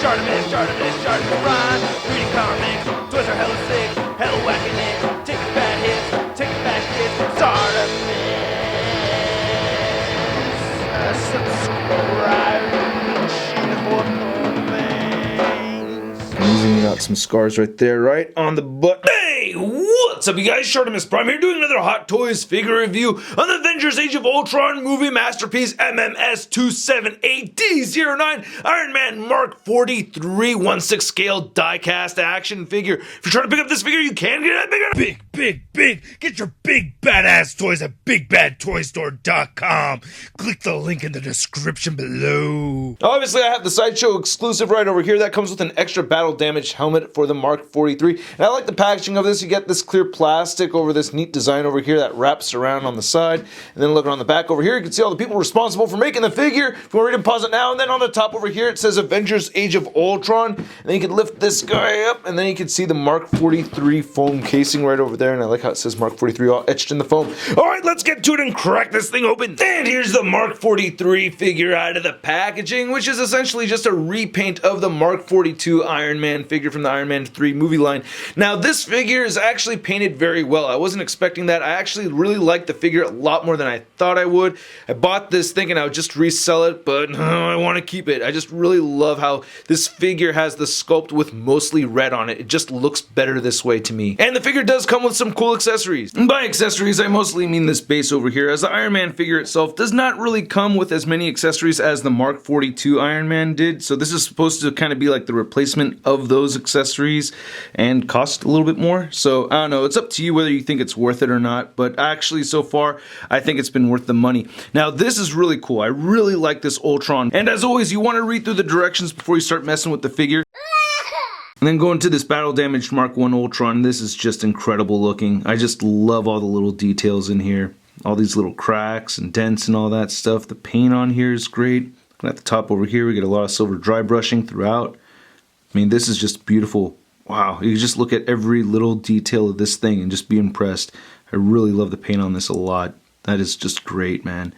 ShartimusPrime. Reading comics, toys are hella sick, hella whacking it. Taking bad hits, taking back hits. Subscribe. Using out some scars right there, right on the butt. Hey, what's up you guys? ShartimusPrime here doing another Hot Toys figure review on the Avengers Age of Ultron movie masterpiece MMS 278D09 Iron Man Mark 43 1/6 scale die-cast action figure. If you're trying to pick up this figure, you can get it bigger. Big. Get your big badass toys at BigBadToyStore.com. Click the link in the description below. Obviously, I have the Sideshow exclusive right over here. That comes with an extra battle damage helmet for the Mark 43. And I like the packaging of this. You get this clear plastic over this neat design over here that wraps around on the side. And then looking on the back over here, you can see all the people responsible for making the figure. If you want to read and pause it now, and then on the top over here, it says Avengers Age of Ultron. And then you can lift this guy up, and then you can see the Mark 43 foam casing right over there. And I like how it says Mark 43 all etched in the foam. Alright, let's get to it and crack this thing open. And here's the Mark 43 figure out of the packaging, which is essentially just a repaint of the Mark 42 Iron Man figure from the Iron Man 3 movie line. Now, this figure is actually painted very well. I wasn't expecting that. I actually really like the figure a lot more than I thought I would. I bought this thinking I would just resell it, but I want to keep it. I just really love how this figure has the sculpt with mostly red on it. It just looks better this way to me. And the figure does come with some cool accessories. And by accessories, I mostly mean this base over here, as the Iron Man figure itself does not really come with as many accessories as the Mark 42 Iron Man did. So this is supposed to kind of be like the replacement of those accessories and cost a little bit more. So I don't know, it's up to you whether you think it's worth it or not, but actually so far I think it's been worth the money. Now this is really cool. I really like this Ultron, and as always you want to read through the directions before you start messing with the figure. And then going to this battle damaged Mark 1 Ultron, this is just incredible looking. I just love all the little details in here. All these little cracks and dents and all that stuff. The paint on here is great. Looking at the top over here, we get a lot of silver dry brushing throughout. I mean, this is just beautiful. Wow, you just look at every little detail of this thing and just be impressed. I really love the paint on this a lot. That is just great, man.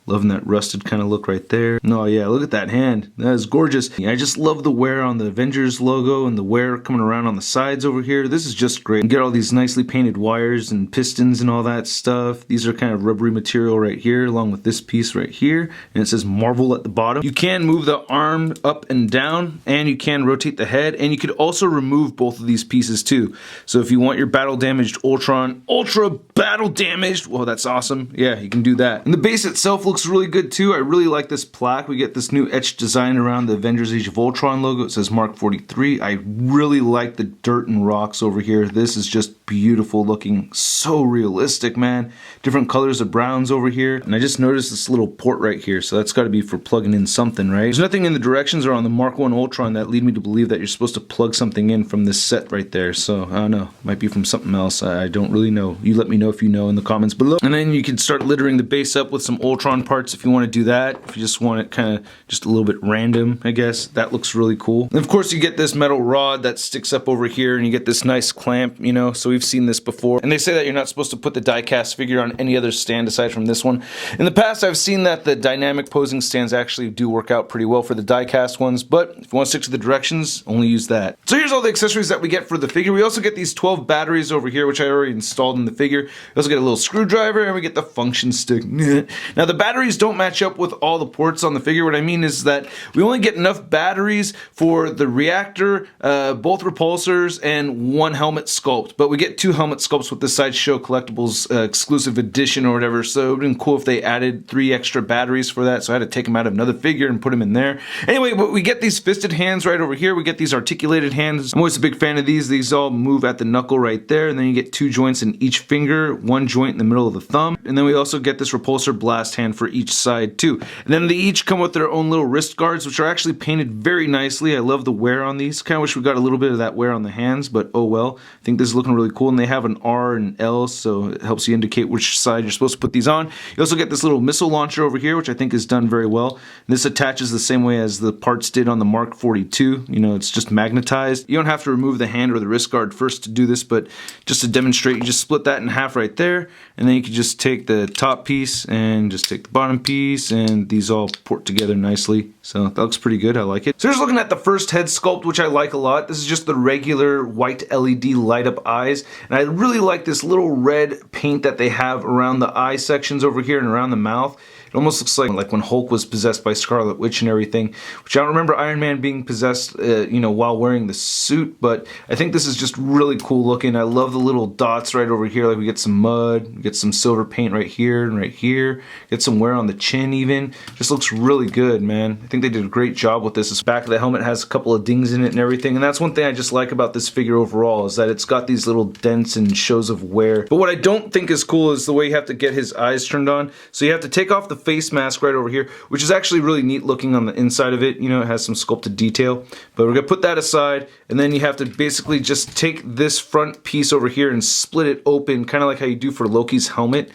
Loving that rusted kind of look right there. Oh yeah, look at that hand. That is gorgeous. I just love the wear on the Avengers logo and the wear coming around on the sides over here. This is just great. You get all these nicely painted wires and pistons and all that stuff. These are kind of rubbery material right here, along with this piece right here. And it says Marvel at the bottom. You can move the arm up and down, and you can rotate the head, and you could also remove both of these pieces too. So if you want your battle damaged Ultron, ultra battle damaged, well, that's awesome. Yeah, you can do that. And the base itself looks really good too. I really like this plaque. We get this new etched design around the Avengers Age of Ultron logo. It says Mark 43. I really like the dirt and rocks over here. This is just beautiful looking. So realistic, man. Different colors of browns over here. And I just noticed this little port right here, so that's got to be for plugging in something, right? There's nothing in the directions or on the Mark 1 Ultron that lead me to believe that you're supposed to plug something in from this set right there. So I don't know. Might be from something else. I don't really know. You let me know if you know in the comments below. And then you can start littering the base up with some Ultron parts if you want to do that. If you just want it kind of just a little bit random, I guess. That looks really cool. And of course you get this metal rod that sticks up over here, and you get this nice clamp, you know, so we've seen this before. And they say that you're not supposed to put the die-cast figure on any other stand aside from this one. In the past I've seen that the dynamic posing stands actually do work out pretty well for the die-cast ones, but if you want to stick to the directions, only use that. So here's all the accessories that we get for the figure. We also get these 12 batteries over here, which I already installed in the figure. We also get a little screwdriver, and we get the function stick. Now the batteries don't match up with all the ports on the figure. What I mean is that we only get enough batteries for the reactor, both repulsors, and one helmet sculpt. But we get two helmet sculpts with the Sideshow Collectibles exclusive edition or whatever, so it would have been cool if they added 3 extra batteries for that, so I had to take them out of another figure and put them in there. Anyway, but we get these fisted hands right over here. We get these articulated hands. I'm always a big fan of these. These all move at the knuckle right there, and then you get 2 joints in each finger, 1 joint in the middle of the thumb, and then we also get this repulsor blast hand for each side too. And then they each come with their own little wrist guards, which are actually painted very nicely. I love the wear on these. Kind of wish we got a little bit of that wear on the hands, but oh well. I think this is looking really cool, and they have an R and L, so it helps you indicate which side you're supposed to put these on. You also get this little missile launcher over here, which I think is done very well. And this attaches the same way as the parts did on the Mark 42. You know, it's just magnetized. You don't have to remove the hand or the wrist guard first to do this, but just to demonstrate, you just split that in half right there, and then you can just take the top piece and just take the bottom piece, and these all port together nicely. So that looks pretty good, I like it. So here's looking at the first head sculpt, which I like a lot. This is just the regular white LED light up eyes. And I really like this little red paint that they have around the eye sections over here and around the mouth. It almost looks like when Hulk was possessed by Scarlet Witch and everything, which I don't remember Iron Man being possessed, while wearing the suit, but I think this is just really cool looking. I love the little dots right over here. Like we get some mud, we get some silver paint right here and right here, get some wear on the chin even. Just looks really good, man. I think they did a great job with this. This back of the helmet has a couple of dings in it and everything, and that's one thing I just like about this figure overall, is that it's got these little dents and shows of wear. But what I don't think is cool is the way you have to get his eyes turned on. So you have to take off the face mask right over here, which is actually really neat looking on the inside of it. You know, it has some sculpted detail, but we're gonna put that aside, and then you have to basically just take this front piece over here and split it open, kind of like how you do for Loki's helmet.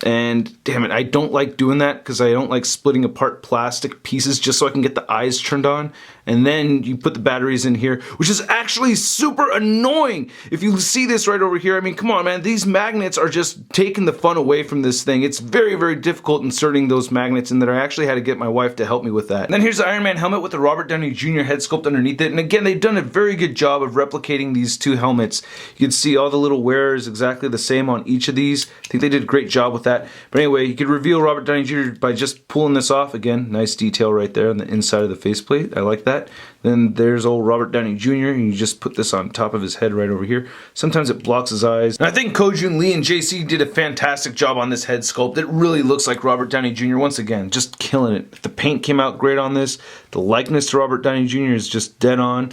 And damn it, I don't like doing that because I don't like splitting apart plastic pieces just so I can get the eyes turned on. And then you put the batteries in here, which is actually super annoying. If you see this right over here, I mean, come on, man, these magnets are just taking the fun away from this thing. It's very, very difficult inserting those magnets in there. I actually had to get my wife to help me with that. And then here's the Iron Man helmet with the Robert Downey Jr. head sculpt underneath it. And again, they've done a very good job of replicating these two helmets. You can see all the little wears exactly the same on each of these. I think they did a great job with that. But anyway, you could reveal Robert Downey Jr. by just pulling this off. Again, nice detail right there on the inside of the faceplate. I like that. Then there's old Robert Downey Jr. and you just put this on top of his head right over here. Sometimes it blocks his eyes. And I think Ko Jun Lee and JC did a fantastic job on this head sculpt. It really looks like Robert Downey Jr. once again, just killing it. The paint came out great on this. The likeness to Robert Downey Jr. is just dead on.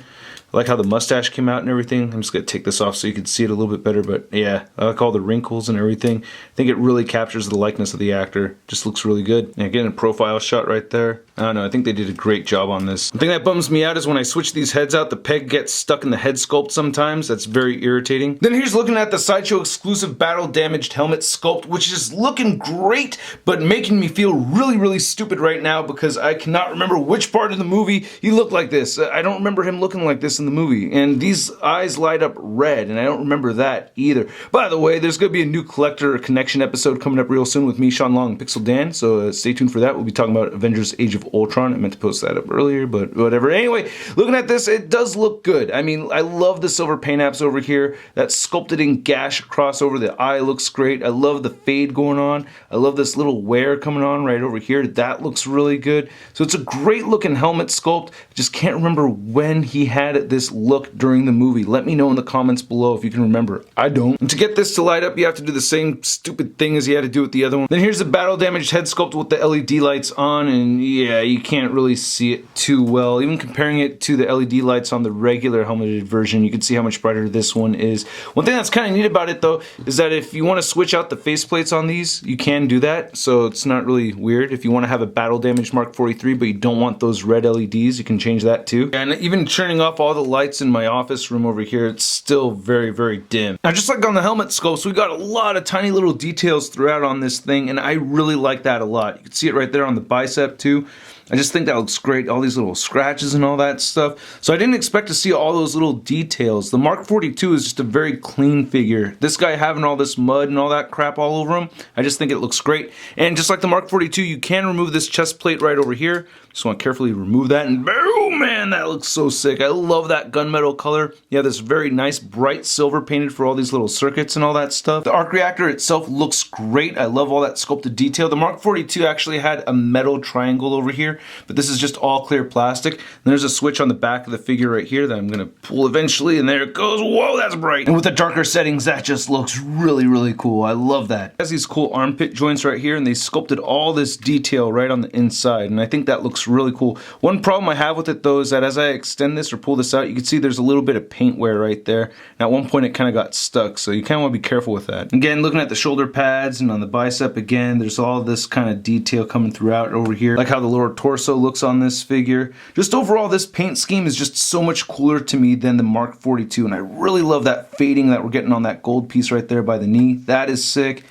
I like how the mustache came out and everything. I'm just going to take this off so you can see it a little bit better, but yeah, I like all the wrinkles and everything. I think it really captures the likeness of the actor. Just looks really good. And again, a profile shot right there. I don't know, I think they did a great job on this. The thing that bums me out is when I switch these heads out, the peg gets stuck in the head sculpt sometimes. That's very irritating. Then here's looking at the Sideshow exclusive battle damaged helmet sculpt, which is looking great, but making me feel really, really stupid right now because I cannot remember which part of the movie he looked like this. I don't remember him looking like this in the movie. And these eyes light up red, and I don't remember that either. By the way, there's going to be a new Collector Connection episode coming up real soon with me, Sean Long, and Pixel Dan, so stay tuned for that. We'll be talking about Avengers Age of Ultron. I meant to post that up earlier, but whatever. Anyway, looking at this, it does look good. I mean, I love the silver paint apps over here. That sculpted in gash across over the eye looks great. I love the fade going on. I love this little wear coming on right over here. That looks really good. So it's a great looking helmet sculpt. I just can't remember when he had this look during the movie. Let me know in the comments below if you can remember. I don't. And to get this to light up, you have to do the same stupid thing as you had to do with the other one. Then here's the battle damaged head sculpt with the LED lights on, and yeah, you can't really see it too well. Even comparing it to the LED lights on the regular helmeted version, you can see how much brighter this one is. One thing that's kind of neat about it though is that if you want to switch out the faceplates on these, you can do that, so it's not really weird. If you want to have a battle damaged Mark 43 but you don't want those red LEDs, you can change that too. And even turning off all the lights in my office room over here, it's still very, very dim. Now, just like on the helmet sculpts, we got a lot of tiny little details throughout on this thing, and I really like that a lot. You can see it right there on the bicep too. I just think that looks great, all these little scratches and all that stuff. So I didn't expect to see all those little details. The Mark 42 is just a very clean figure. This guy having all this mud and all that crap all over him, I just think it looks great. And just like the Mark 42, you can remove this chest plate right over here. Just want to carefully remove that, and boom, man, that looks so sick. I love that gunmetal color. You have this very nice bright silver painted for all these little circuits and all that stuff. The arc reactor itself looks great. I love all that sculpted detail. The Mark 42 actually had a metal triangle over here, but this is just all clear plastic. And there's a switch on the back of the figure right here that I'm going to pull eventually, and there it goes. Whoa, that's bright. And with the darker settings, that just looks really, really cool. I love that. It has these cool armpit joints right here, and they sculpted all this detail right on the inside, and I think that looks really cool. One problem I have with it though is that as I extend this or pull this out, you can see there's a little bit of paint wear right there. And at one point it kind of got stuck, so you kind of want to be careful with that. Again, looking at the shoulder pads and on the bicep, again, there's all this kind of detail coming throughout over here. Like how the lower torso looks on this figure. Just overall, this paint scheme is just so much cooler to me than the Mark 42, and I really love that fading that we're getting on that gold piece right there by the knee. That is sick.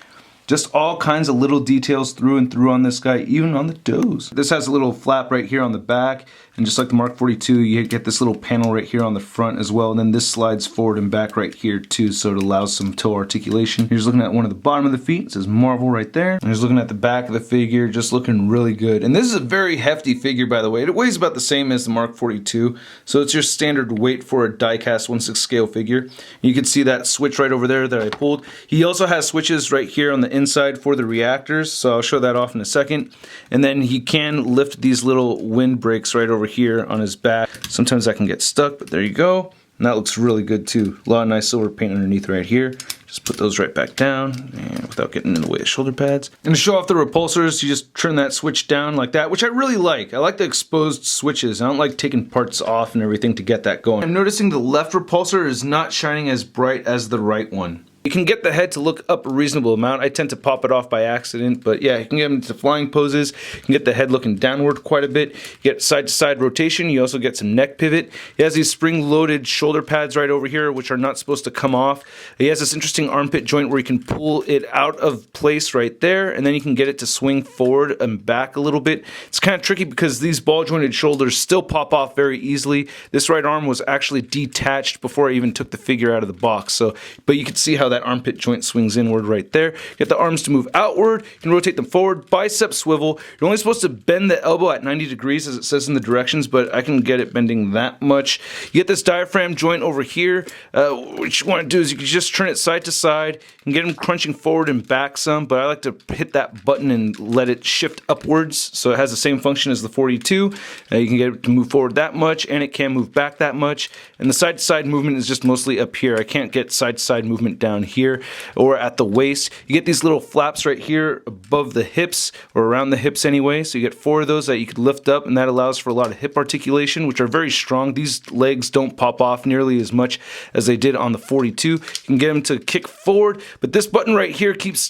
Just all kinds of little details through and through on this guy, even on the toes. This has a little flap right here on the back, and just like the Mark 42, you get this little panel right here on the front as well, and then this slides forward and back right here too, so it allows some toe articulation. Here's looking at one of the bottom of the feet, it says Marvel right there. And here's looking at the back of the figure, just looking really good. And this is a very hefty figure, by the way. It weighs about the same as the Mark 42, so it's your standard weight for a die-cast 1/6 scale figure. You can see that switch right over there that I pulled. He also has switches right here on the inside for the reactors, so I'll show that off in a second. And then he can lift these little wind brakes right over here on his back. Sometimes that can get stuck, but there you go. And that looks really good too. A lot of nice silver paint underneath right here. Just put those right back down and without getting in the way of shoulder pads. And to show off the repulsors, you just turn that switch down like that, which I really like. I like the exposed switches. I don't like taking parts off and everything to get that going. I'm noticing the left repulsor is not shining as bright as the right one. You can get the head to look up a reasonable amount. I tend to pop it off by accident, but yeah, you can get them into flying poses. You can get the head looking downward quite a bit. You get side-to-side rotation. You also get some neck pivot. He has these spring-loaded shoulder pads right over here, which are not supposed to come off. He has this interesting armpit joint where you can pull it out of place right there, and then you can get it to swing forward and back a little bit. It's kind of tricky because these ball-jointed shoulders still pop off very easily. This right arm was actually detached before I even took the figure out of the box. So, but you can see how that armpit joint swings inward right there. Get the arms to move outward. You can rotate them forward. Bicep swivel. You're only supposed to bend the elbow at 90 degrees as it says in the directions, but I can get it bending that much. You get this diaphragm joint over here. What you want to do is you can just turn it side to side. You can get them crunching forward and back some, but I like to hit that button and let it shift upwards, so it has the same function as the 42. You can get it to move forward that much, and it can move back that much. And the side to side movement is just mostly up here. I can't get side to side movement down here or at the waist. You get these little flaps right here above the hips, or around the hips anyway, so you get 4 of those that you could lift up, and that allows for a lot of hip articulation, which are very strong. These legs don't pop off nearly as much as they did on the 42. You can get them to kick forward, but this button right here keeps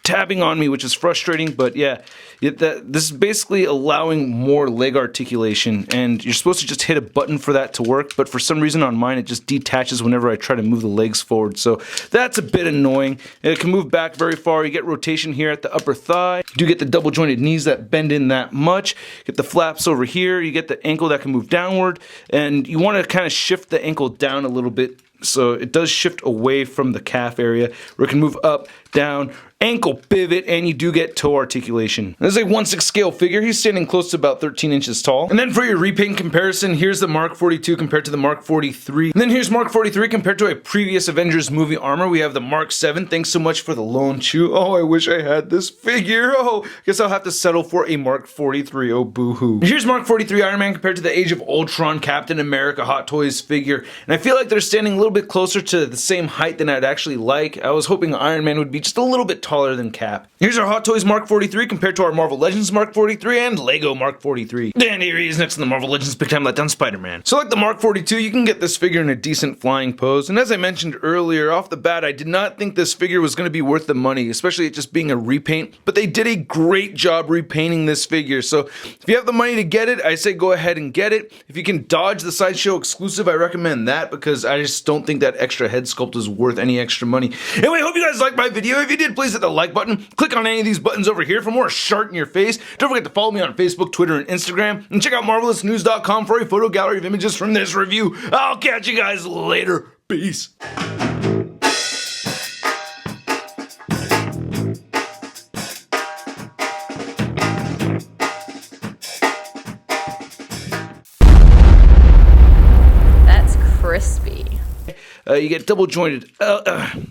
tabbing on me, which is frustrating, but yeah, this is basically allowing more leg articulation, and you're supposed to just hit a button for that to work, but for some reason on mine it just detaches whenever I try to move the legs forward, so that's a bit annoying. It can move back very far. You get rotation here at the upper thigh. You do get the double jointed knees that bend in that much. Get the flaps over here. You get the ankle that can move downward, and you want to kind of shift the ankle down a little bit, so it does shift away from the calf area, where it can move up, down, ankle pivot, and you do get toe articulation. This is a 1/6 scale figure. He's standing close to about 13 inches tall. And then for your repaint comparison, here's the Mark 42 compared to the Mark 43. And then here's Mark 43 compared to a previous Avengers movie armor. We have the Mark 7. Thanks so much for the Lone Chew. Oh, I wish I had this figure. Oh, guess I'll have to settle for a Mark 43. Oh, boo-hoo. Here's Mark 43 Iron Man compared to the Age of Ultron Captain America Hot Toys figure. And I feel like they're standing a little bit closer to the same height than I'd actually like. I was hoping Iron Man would be just a little bit taller than Cap. Here's our Hot Toys Mark 43 compared to our Marvel Legends Mark 43 and Lego Mark 43. And here he is next to the Marvel Legends Big Time Letdown Spider-Man. So like the Mark 42, you can get this figure in a decent flying pose. And as I mentioned earlier, off the bat, I did not think this figure was going to be worth the money, especially it just being a repaint. But they did a great job repainting this figure. So if you have the money to get it, I say go ahead and get it. If you can dodge the Sideshow exclusive, I recommend that, because I just don't think that extra head sculpt is worth any extra money. Anyway, hope you guys liked my video. If you did, please hit the like button. Click on any of these buttons over here for more Shart in your face. Don't forget to follow me on Facebook, Twitter, and Instagram. And check out MarvelousNews.com for a photo gallery of images from this review. I'll catch you guys later. Peace. That's crispy. You get double jointed.